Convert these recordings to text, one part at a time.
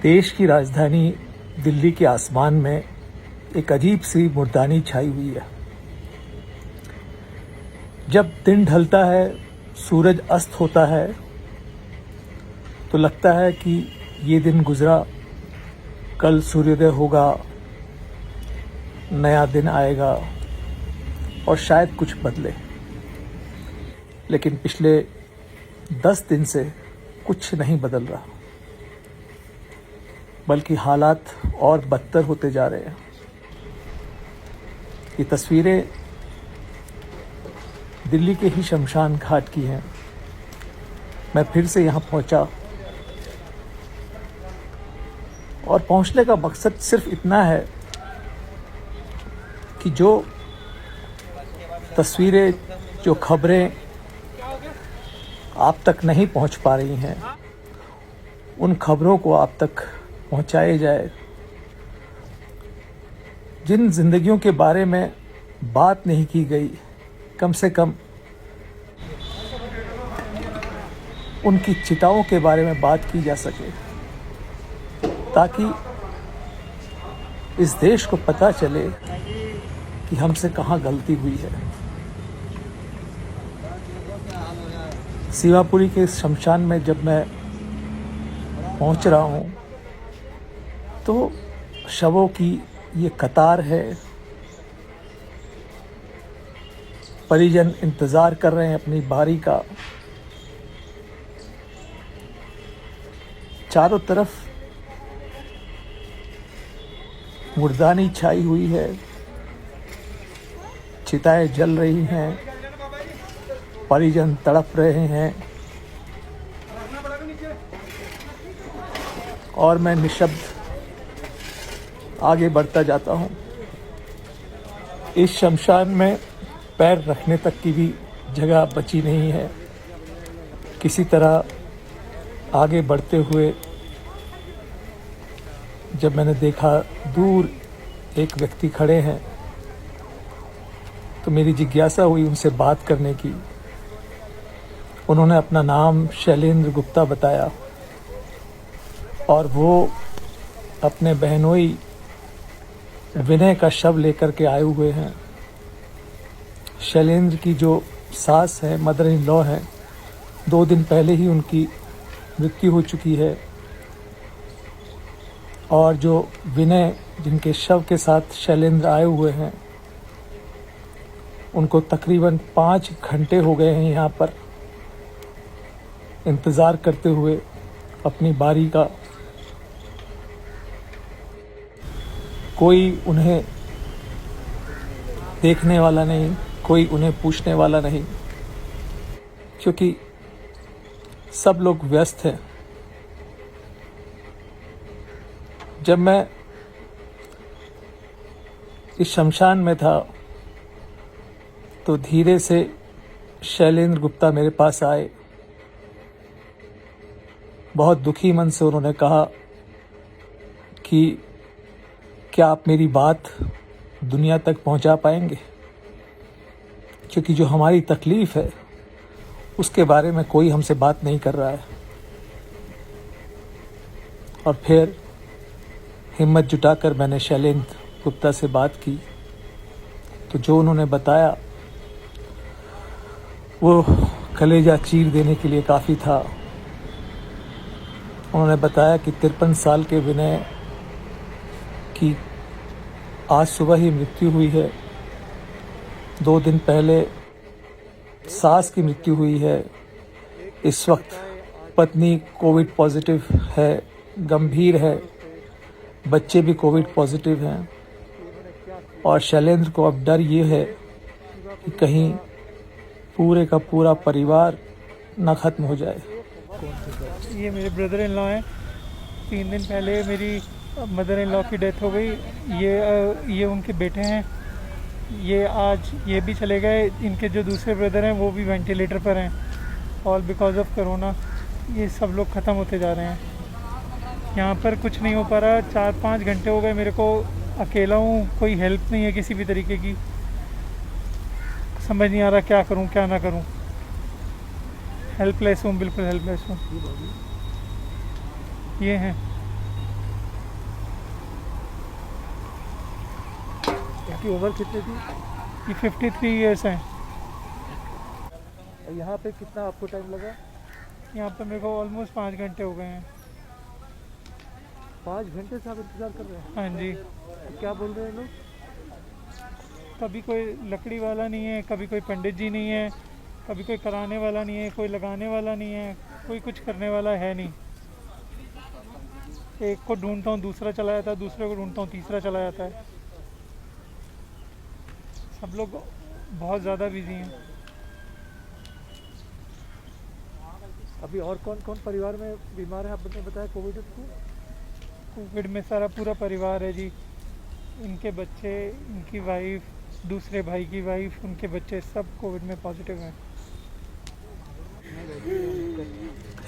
देश की राजधानी दिल्ली के आसमान में एक अजीब सी मुर्दानी छाई हुई है। जब दिन ढलता है, सूरज अस्त होता है, तो लगता है कि ये दिन गुजरा, कल सूर्योदय होगा, नया दिन आएगा और शायद कुछ बदले। लेकिन पिछले 10 दिन से कुछ नहीं बदल रहा, बल्कि हालात और बदतर होते जा रहे हैं। ये तस्वीरें दिल्ली के ही शमशान घाट की हैं। मैं फिर से यहाँ पहुँचा और पहुँचने का मकसद सिर्फ इतना है कि जो तस्वीरें, जो खबरें आप तक नहीं पहुँच पा रही हैं, उन खबरों को आप तक पहुँचाया जाए। जिन जिंदगियों के बारे में बात नहीं की गई, कम से कम उनकी चिताओं के बारे में बात की जा सके, ताकि इस देश को पता चले कि हमसे कहाँ गलती हुई है। सीवापुरी के शमशान में जब मैं पहुंच रहा हूं, तो शवों की ये कतार है। परिजन इंतजार कर रहे हैं अपनी बारी का। चारों तरफ मुर्दानी छाई हुई है, चिताएं जल रही हैं, परिजन तड़प रहे हैं और मैं निशब्द आगे बढ़ता जाता हूं। इस शमशान में पैर रखने तक की भी जगह बची नहीं है। किसी तरह आगे बढ़ते हुए जब मैंने देखा दूर एक व्यक्ति खड़े हैं, तो मेरी जिज्ञासा हुई उनसे बात करने की। उन्होंने अपना नाम शैलेंद्र गुप्ता बताया और वो अपने बहनोई विनय का शव लेकर के आए हुए हैं। शैलेंद्र की जो सास है, मदर इन लॉ है, 2 दिन पहले ही उनकी मृत्यु हो चुकी है। और जो विनय, जिनके शव के साथ शैलेंद्र आए हुए हैं, उनको तकरीबन 5 घंटे हो गए हैं यहाँ पर इंतज़ार करते हुए अपनी बारी का। कोई उन्हें देखने वाला नहीं, कोई उन्हें पूछने वाला नहीं, क्योंकि सब लोग व्यस्त हैं। जब मैं इस शमशान में था, तो धीरे से शैलेंद्र गुप्ता मेरे पास आए। बहुत दुखी मन से उन्होंने कहा कि क्या आप मेरी बात दुनिया तक पहुंचा पाएंगे, क्योंकि जो हमारी तकलीफ है उसके बारे में कोई हमसे बात नहीं कर रहा है। और फिर हिम्मत जुटाकर मैंने शैलेंद्र गुप्ता से बात की, तो जो उन्होंने बताया वो कलेजा चीर देने के लिए काफ़ी था। उन्होंने बताया कि 53 साल के विनय की आज सुबह ही मृत्यु हुई है। 2 दिन पहले सास की मृत्यु हुई है। इस वक्त पत्नी कोविड पॉजिटिव है, गंभीर है। बच्चे भी कोविड पॉजिटिव हैं। और शैलेंद्र को अब डर ये है कि कहीं पूरे का पूरा परिवार न खत्म हो जाए। ये मेरे ब्रदर इन लॉ हैं। 3 दिन पहले मेरी मदर इन लॉ की डेथ हो गई। ये उनके बेटे हैं। ये आज ये भी चले गए। इनके जो दूसरे ब्रदर हैं वो भी वेंटिलेटर पर हैं, ऑल बिकॉज ऑफ कोरोना। ये सब लोग ख़त्म होते जा रहे हैं। यहाँ पर कुछ नहीं हो पा रहा। 4-5 घंटे हो गए मेरे को। अकेला हूँ, कोई हेल्प नहीं है किसी भी तरीके की। समझ नहीं आ रहा क्या करूँ क्या ना करूँ। हेल्पलेस हूँ, बिल्कुल हेल्पलेस हूँ। ये हैं आपकी उम्र कितनी थी? ये 53 ईयर्स हैं। और यहाँ पे कितना आपको टाइम लगा? यहाँ पे मेरे को ऑलमोस्ट 5 घंटे हो गए हैं। 5 घंटे से आप इंतज़ार कर रहे हैं? हाँ जी। तो क्या बोल रहे हैं लोग? कभी कोई लकड़ी वाला नहीं है, कभी कोई पंडित जी नहीं है, कभी कोई कराने वाला नहीं है, कोई लगाने वाला नहीं है, कोई कुछ करने वाला है नहीं। एक को ढूंढता हूँ दूसरा चला जाता है, दूसरे को ढूंढता हूँ तीसरा चला जाता है। सब लोग बहुत ज़्यादा बिजी हैं। अभी और कौन कौन परिवार में बीमार है आपने बताया कोविड को? कोविड में सारा पूरा परिवार है जी। इनके बच्चे, इनकी वाइफ, दूसरे भाई की वाइफ, उनके बच्चे सब कोविड में पॉजिटिव हैं।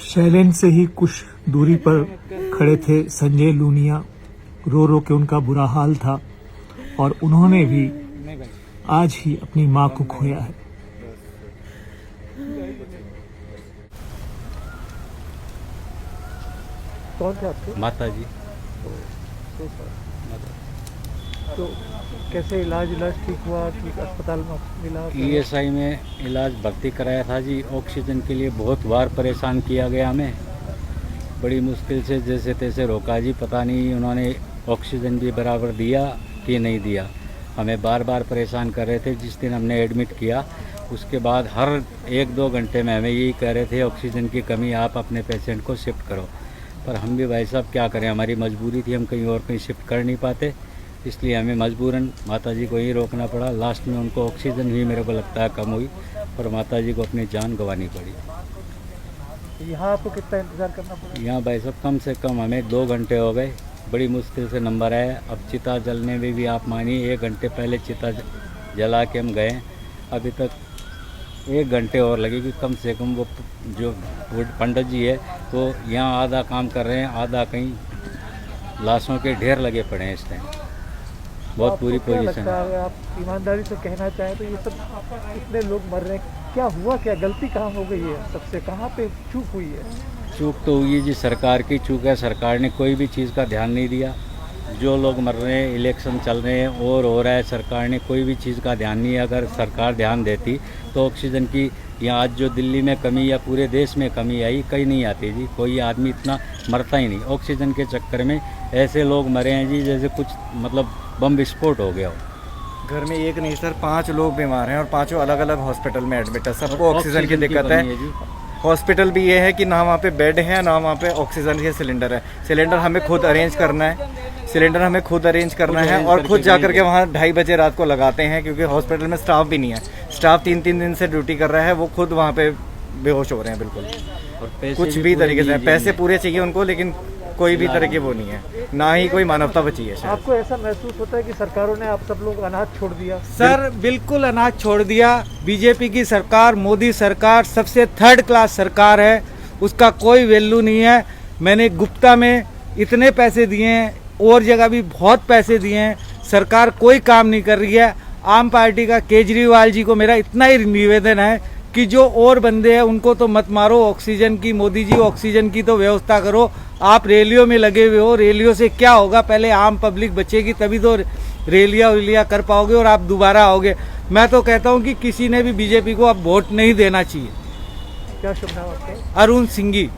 शैलेन से ही कुछ दूरी पर खड़े थे संजय लूनिया। रो रो के उनका बुरा हाल था और उन्होंने भी आज ही अपनी मां को खोया है। कौन थे आपके? माता जी। तो कैसे इलाज ठीक हुआ? ठीक अस्पताल में मिला? ESI में इलाज भर्ती कराया था जी। ऑक्सीजन के लिए बहुत बार परेशान किया गया हमें, बड़ी मुश्किल से जैसे तैसे रोका जी। पता नहीं उन्होंने ऑक्सीजन भी बराबर दिया कि नहीं दिया। हमें बार बार परेशान कर रहे थे। जिस दिन हमने एडमिट किया उसके बाद हर 1-2 घंटे में हमें यही कह रहे थे ऑक्सीजन की कमी, आप अपने पेशेंट को शिफ्ट करो। पर हम भी भाई साहब क्या करें, हमारी मजबूरी थी, हम कहीं और कहीं शिफ्ट कर नहीं पाते, इसलिए हमें मजबूरन माताजी को ही रोकना पड़ा। लास्ट में उनको ऑक्सीजन ही मेरे को लगता है कम हुई, पर माताजी को अपनी जान गंवानी पड़ी। यहाँ आपको कितना इंतजार करना पड़ा? यहाँ भाई साहब कम से कम हमें 2 घंटे हो गए, बड़ी मुश्किल से नंबर आया। अब चिता जलने में भी आप मानिए 1 घंटे पहले चिता जला के हम गए, अभी तक 1 घंटे और लगेगी कम से कम। वो जो पंडित जी है वो यहाँ आधा काम कर रहे हैं, आधा कहीं लाशों के ढेर लगे पड़े हैं इस टाइम। बहुत बुरी पोजीशन है। आप ईमानदारी से कहना चाहें तो ये सब इतने लोग मर रहे हैं, क्या हुआ, क्या गलती कहाँ हो गई है? सबसे कहाँ पे चूक हुई है? चूक तो हुई जी, सरकार की चूक है। सरकार ने कोई भी चीज़ का ध्यान नहीं दिया। जो लोग मर रहे हैं, इलेक्शन चल रहे हैं और हो रहा है, सरकार ने कोई भी चीज़ का ध्यान नहीं। अगर सरकार ध्यान देती तो ऑक्सीजन की यहाँ आज जो दिल्ली में कमी या पूरे देश में कमी आई, कहीं नहीं आती जी। कोई आदमी इतना मरता ही नहीं। ऑक्सीजन के चक्कर में ऐसे लोग मरे हैं जी जैसे कुछ मतलब बम विस्फोट हो गया हो। घर में एक नहीं सर 5 लोग बीमार हैं और 5 अलग अलग हॉस्पिटल में एडमिट है। सबको ऑक्सीजन की दिक्कत है। हॉस्पिटल भी ये है कि ना वहाँ पे बेड है ना वहाँ पे ऑक्सीजन के सिलेंडर है। सिलेंडर हमें खुद अरेंज करना है। और खुद जाकर के वहाँ 2:30 बजे रात को लगाते हैं, क्योंकि हॉस्पिटल में स्टाफ भी नहीं है। स्टाफ 3-3 दिन से ड्यूटी कर रहा है, वो खुद वहाँ पे बेहोश हो रहे हैं बिल्कुल। और कुछ भी तरीके से पैसे पूरे चाहिए उनको, लेकिन कोई भी तरह की वो नहीं है, ना ही कोई मानवता बची है। आपको ऐसा महसूस होता है कि सरकारों ने आप सब लोग अनाज छोड़ दिया? सर बिल्कुल अनाज छोड़ दिया। बीजेपी की सरकार, मोदी सरकार सबसे 3rd क्लास सरकार है, उसका कोई वैल्यू नहीं है। मैंने गुप्ता में इतने पैसे दिए हैं और जगह भी बहुत पैसे दिए हैं, सरकार कोई काम नहीं कर रही है। आम पार्टी का केजरीवाल जी को मेरा इतना ही निवेदन है कि जो और बंदे हैं उनको तो मत मारो, ऑक्सीजन की मोदी जी ऑक्सीजन की तो व्यवस्था करो। आप रैलियों में लगे हुए हो, रैलियों से क्या होगा? पहले आम पब्लिक बचेगी तभी तो रैलियाँ कर पाओगे और आप दोबारा आओगे। मैं तो कहता हूँ कि किसी ने भी बीजेपी को अब वोट नहीं देना चाहिए। क्या शुभ नाम आपका? अरुण सिंघी।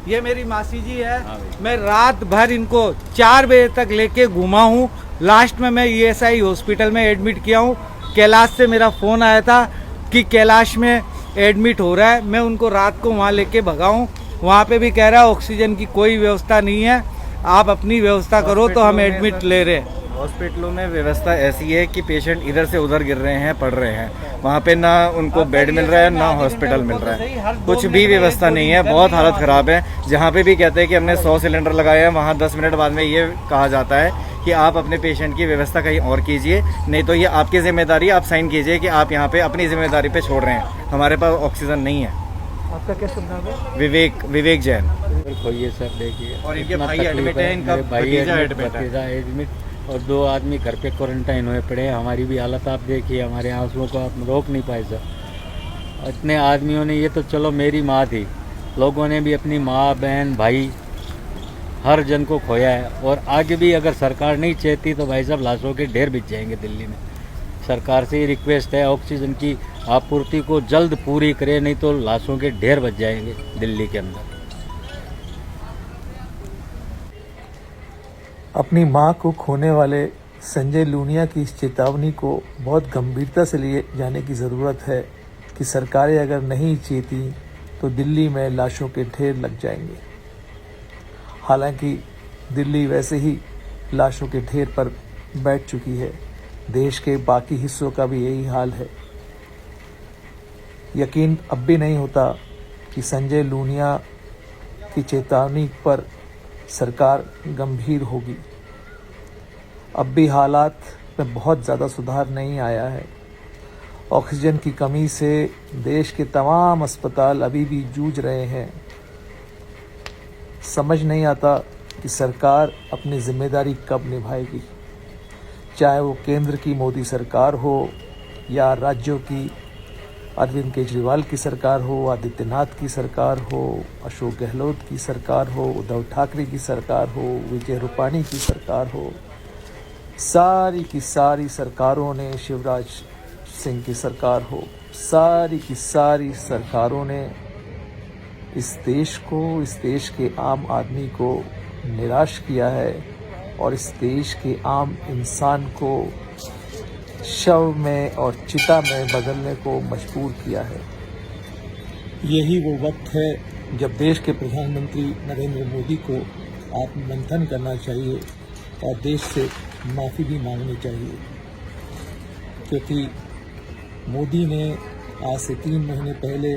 ये मेरी मासी जी है। मैं रात भर इनको 4 बजे तक लेके घुमा हूँ। लास्ट में मैं ESI हॉस्पिटल में एडमिट किया हूँ। कैलाश से मेरा फ़ोन आया था कि कैलाश में एडमिट हो रहा है, मैं उनको रात को वहाँ लेके भगा हूँ। वहाँ पे भी कह रहा है ऑक्सीजन की कोई व्यवस्था नहीं है, आप अपनी व्यवस्था करो, तो हम एडमिट ले रहे हैं। हॉस्पिटलों में व्यवस्था ऐसी है कि पेशेंट इधर से उधर गिर रहे हैं, पड़ रहे हैं। वहाँ पे ना उनको बेड मिल रहा है ना हॉस्पिटल मिल रहा है, कुछ भी व्यवस्था नहीं है। बहुत हालत ख़राब है। जहाँ पे भी कहते हैं कि हमने 100 सिलेंडर लगाए हैं, वहाँ 10 मिनट बाद में ये कहा जाता है कि आप अपने पेशेंट की व्यवस्था कहीं और कीजिए, नहीं तो ये आपकी जिम्मेदारी, आप साइन कीजिए कि आप यहाँ पे अपनी जिम्मेदारी पे छोड़ रहे हैं। हमारे पास ऑक्सीजन नहीं है। आपका क्या शुभ नाम है? विवेक जैन। खोइए सर, देखिए और इनके भाई एडमिट है, इनका भतीजा एडमिट और 2 आदमी घर पे क्वारंटाइन हुए पड़े हैं। हमारी भी हालत आप देखिए, हमारे आंसुओं को आप रोक नहीं पाए सर। इतने आदमियों ने, ये तो चलो मेरी माँ थी, लोगों ने भी अपनी माँ, बहन, भाई हर जन को खोया है। और आगे भी अगर सरकार नहीं चाहती तो भाई साहब लाशों के ढेर बिछ जाएंगे दिल्ली में। सरकार से ही रिक्वेस्ट है ऑक्सीजन की आपूर्ति को जल्द पूरी करे, नहीं तो लाशों के ढेर बच जाएंगे दिल्ली के अंदर। अपनी मां को खोने वाले संजय लूनिया की इस चेतावनी को बहुत गंभीरता से लिए जाने की ज़रूरत है कि सरकारें अगर नहीं चेती तो दिल्ली में लाशों के ढेर लग जाएंगे। हालांकि दिल्ली वैसे ही लाशों के ढेर पर बैठ चुकी है, देश के बाकी हिस्सों का भी यही हाल है। यकीन अब भी नहीं होता कि संजय लूनिया की चेतावनी पर सरकार गंभीर होगी। अब भी हालात में बहुत ज़्यादा सुधार नहीं आया है। ऑक्सीजन की कमी से देश के तमाम अस्पताल अभी भी जूझ रहे हैं। समझ नहीं आता कि सरकार अपनी जिम्मेदारी कब निभाएगी, चाहे वो केंद्र की मोदी सरकार हो या राज्यों की अरविंद केजरीवाल की सरकार हो, आदित्यनाथ की सरकार हो, अशोक गहलोत की सरकार हो, उद्धव ठाकरे की सरकार हो, विजय रूपाणी की सरकार हो। सारी की सारी सरकारों ने, शिवराज सिंह की सरकार हो, सारी की सारी सरकारों ने इस देश को, इस देश के आम आदमी को निराश किया है और इस देश के आम इंसान को शव में और चिता में बदलने को मजबूर किया है। यही वो वक्त है जब देश के प्रधानमंत्री नरेंद्र मोदी को आत्ममंथन करना चाहिए और देश से माफ़ी भी मांगनी चाहिए, क्योंकि मोदी ने आज से 3 महीने पहले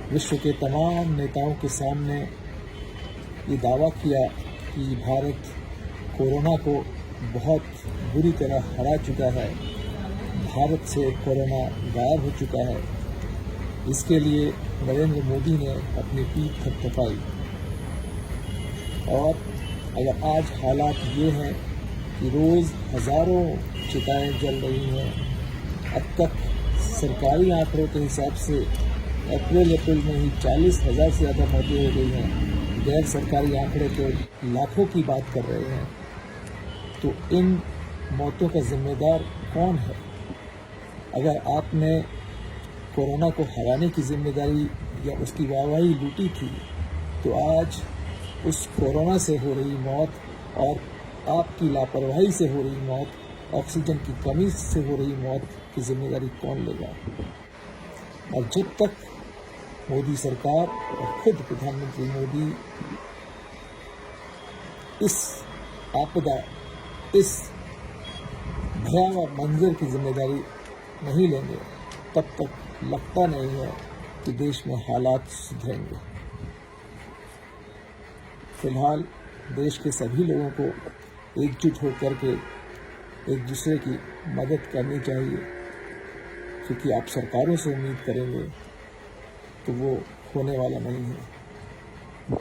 विश्व के तमाम नेताओं के सामने ये दावा किया कि भारत कोरोना को बहुत बुरी तरह हरा चुका है, भारत से कोरोना गायब हो चुका है। इसके लिए नरेंद्र मोदी ने अपनी पीठ थपथपाई। और अगर आज हालात ये हैं कि रोज़ हज़ारों चिताएं जल रही हैं, अब तक सरकारी आंकड़ों के हिसाब से अप्रैल में ही 40,000 से ज़्यादा मौतें हो गई हैं, गैर सरकारी आंकड़े तो लाखों की बात कर रहे हैं। तो इन मौतों का जिम्मेदार कौन है? अगर आपने कोरोना को हराने की जिम्मेदारी या उसकी वाहवाही लूटी थी, तो आज उस कोरोना से हो रही मौत और आपकी लापरवाही से हो रही मौत, ऑक्सीजन की कमी से हो रही मौत की जिम्मेदारी कौन लेगा? और जब तक मोदी सरकार और खुद प्रधानमंत्री मोदी इस आपदा, इस भयावह मंजर की जिम्मेदारी नहीं लेंगे, तब तक लगता नहीं है कि देश में हालात सुधरेंगे। फिलहाल देश के सभी लोगों को एकजुट होकर के एक दूसरे की मदद करनी चाहिए, क्योंकि आप सरकारों से उम्मीद करेंगे तो वो होने वाला नहीं है।